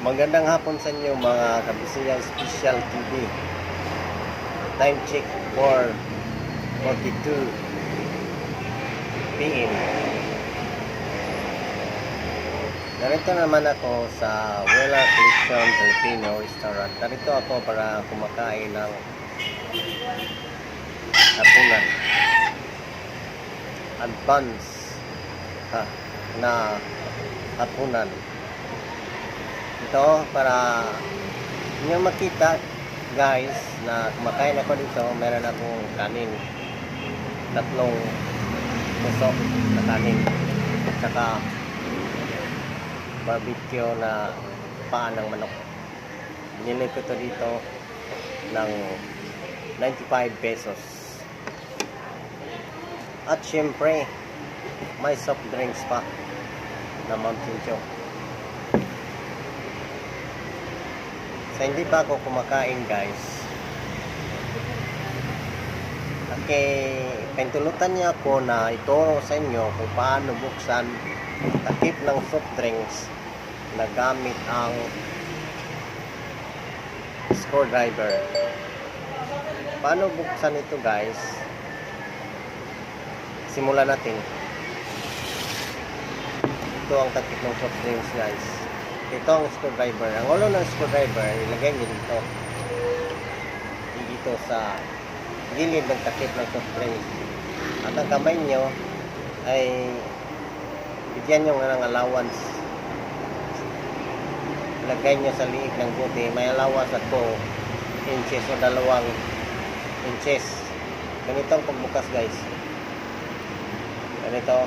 Magandang hapon sa inyo mga kabisayang Special TV. Time check for 42 PM. Narito naman ako sa Wela Collection Filipino Restaurant. Narito ako para kumakain ng hapunan. Advance na hapunan. Ito para inyo makita guys na kumakain ako dito. Meron akong kanin, 3 tusok na kanin, at saka barbecue na paa ng manok. Binili ko ito dito ng 95 pesos. At syempre may soft drinks pa na Mountain Dew. Sa hindi pa ako kumakain guys, pentulutan niya ako na ituro sa inyo kung paano buksan takip ng soft drinks na gamit ang screwdriver. Paano buksan ito guys? Simulan natin. Ito ang takip ng soft drinks guys. Ito ang screwdriver. Ang ulo ng screwdriver, ilagay nyo dito. Dito sa gilid ng takip ng soft drinks. At ang kamay nyo ay bigyan nyo ng allowance. Ilagay nyo sa liig ng buti. May allowance at 2 inches o 2 inches. Ganito ang pagbukas guys. Ganito.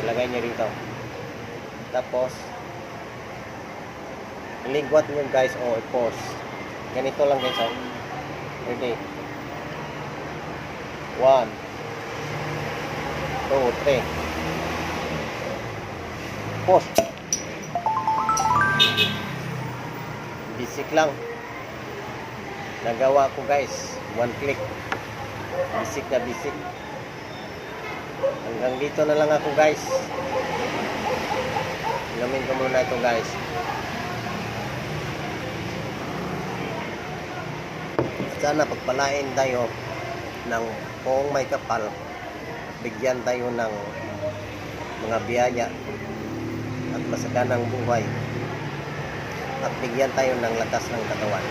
Ilagay nyo dito. Tapos iligwat nyo guys o i-pause. Ganito lang guys oh. Ready? 1 2 3 pause. Basic lang. Nagawa ko guys. 1 click. Basic na basic. Hanggang dito na lang ako guys. Ilamin ko muna ito guys. Sana pagpalain tayo ng poong may kapal. Bigyan tayo ng mga biyaya at masaganang buhay. At bigyan tayo ng lakas ng katawan.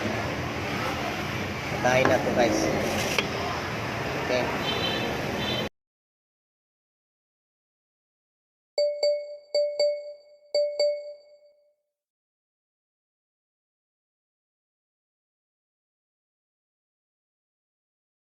Patayin na ito guys. Okay.